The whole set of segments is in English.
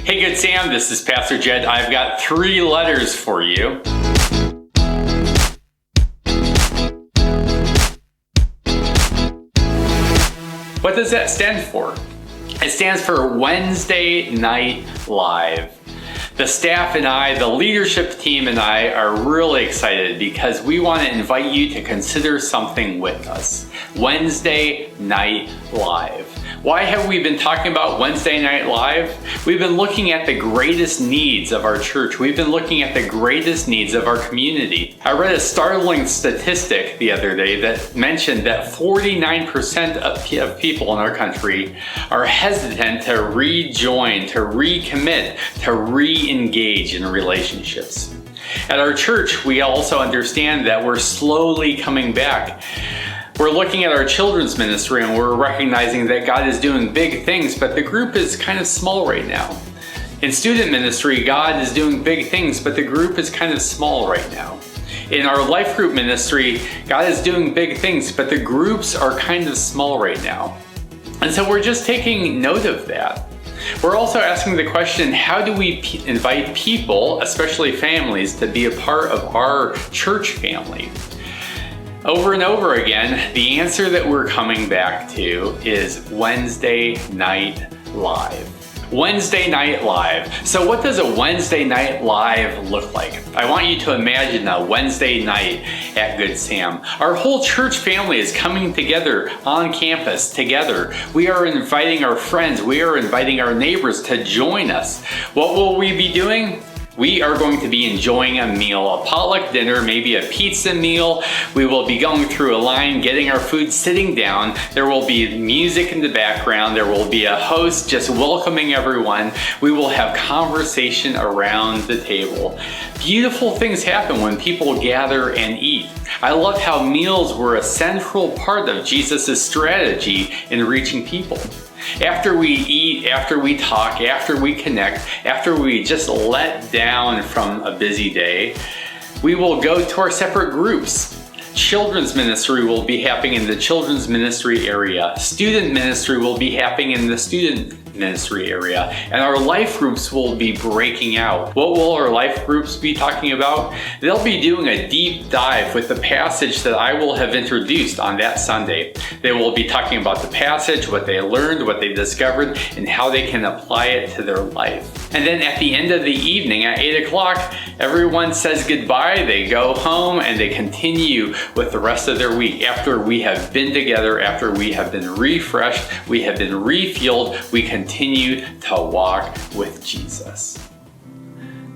Hey Good Sam, this is Pastor Jed. I've got 3 letters for you. What does that stand for? It stands for Wednesday Night Live. The staff and I, the leadership team and I are really excited because we want to invite you to consider something with us. Wednesday Night Live. Why have we been talking about Wednesday Night Live? We've been looking at the greatest needs of our church. We've been looking at the greatest needs of our community. I read a startling statistic the other day that mentioned that 49% of people in our country are hesitant to rejoin, to recommit, to re-engage in relationships. At our church, we also understand that we're slowly coming back. We're looking at our children's ministry and we're recognizing that God is doing big things, but the group is kind of small right now. In student ministry, God is doing big things, but the group is kind of small right now. In our life group ministry, God is doing big things, but the groups are kind of small right now. And so we're just taking note of that. We're also asking the question, how do we invite people, especially families, to be a part of our church family? Over and over again, the answer that we're coming back to is Wednesday Night Live. Wednesday Night Live. So what does a Wednesday Night Live look like? I want you to imagine a Wednesday night at Good Sam. Our whole church family is coming together on campus together. We are inviting our friends, we are inviting our neighbors to join us. What will we be doing? We are going to be enjoying a meal, a potluck dinner, maybe a pizza meal. We will be going through a line, getting our food, sitting down. There will be music in the background. There will be a host just welcoming everyone. We will have conversation around the table. Beautiful things happen when people gather and eat. I love how meals were a central part of Jesus' strategy in reaching people. After we eat, after we talk, after we connect, after we just let down from a busy day, we will go to our separate groups. Children's ministry will be happening in the children's ministry area. Student ministry will be happening in the student ministry area. And our life groups will be breaking out. What will our life groups be talking about? They'll be doing a deep dive with the passage that I will have introduced on that Sunday. They will be talking about the passage, what they learned, what they discovered, and how they can apply it to their life. And then at the end of the evening at 8 o'clock, everyone says goodbye, they go home, and they continue with the rest of their week. After we have been together, after we have been refreshed, we have been refueled, we continue to walk with Jesus.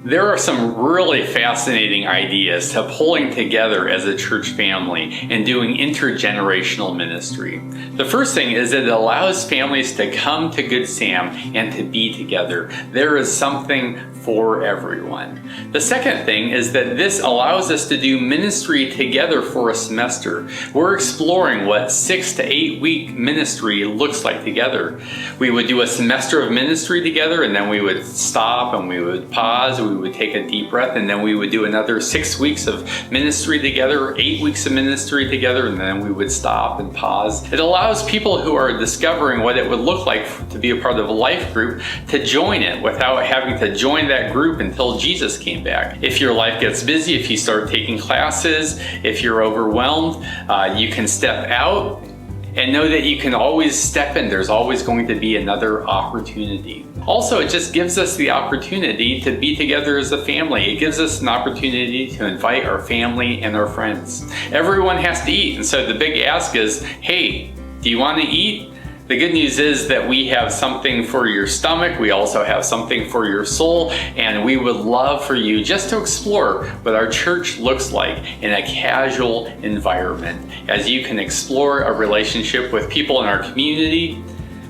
There are some really fascinating ideas to pulling together as a church family and doing intergenerational ministry. The first thing is that it allows families to come to Good Sam and to be together. There is something for everyone. The second thing is that this allows us to do ministry together for a semester. We're exploring what 6 to 8 week ministry looks like together. We would do a semester of ministry together, and then we would stop and we would pause, we would take a deep breath, and then we would do another 6 weeks of ministry together, 8 weeks of ministry together, and then we would stop and pause. It allows people who are discovering what it would look like to be a part of a life group to join it without having to join that group until Jesus came back. If your life gets busy, if you start taking classes, if you're overwhelmed, you can step out and know that you can always step in. There's always going to be another opportunity. Also, it just gives us the opportunity to be together as a family. It gives us an opportunity to invite our family and our friends. Everyone has to eat, and so the big ask is, hey, do you want to eat? The good news is that we have something for your stomach. We also have something for your soul, and we would love for you just to explore what our church looks like in a casual environment, as you can explore a relationship with people in our community,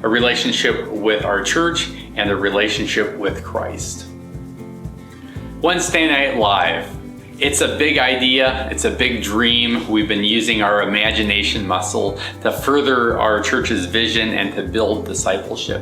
a relationship with our church, and a relationship with Christ. Wednesday Night Live. It's a big idea, it's a big dream. We've been using our imagination muscle to further our church's vision and to build discipleship.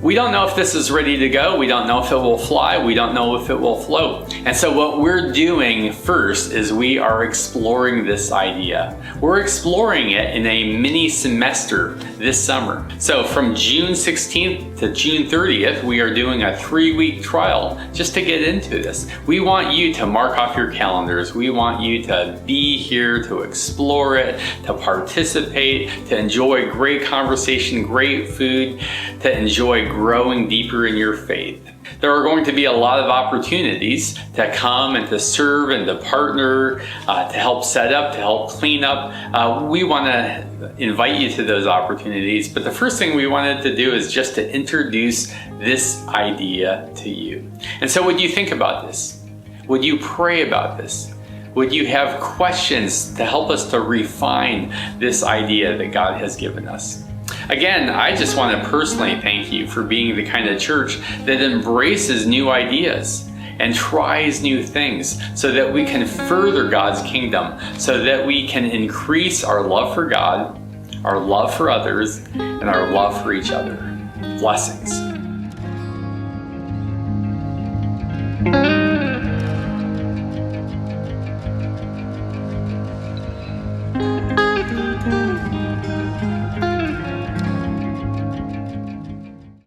We don't know if this is ready to go. We don't know if it will fly. We don't know if it will float. And so what we're doing first is we are exploring this idea. We're exploring it in a mini semester this summer. So from June 16th to June 30th, we are doing a 3-week trial just to get into this. We want you to mark off your calendars. We want you to be here to explore it, to participate, to enjoy great conversation, great food, to enjoy growing deeper in your faith. There are going to be a lot of opportunities to come and to serve and to partner, to help set up, to help clean up. We want to invite you to those opportunities, but the first thing we wanted to do is just to introduce this idea to you. And so would you think about this? Would you pray about this? Would you have questions to help us to refine this idea that God has given us? Again, I just want to personally thank you for being the kind of church that embraces new ideas and tries new things so that we can further God's kingdom, so that we can increase our love for God, our love for others, and our love for each other. Blessings.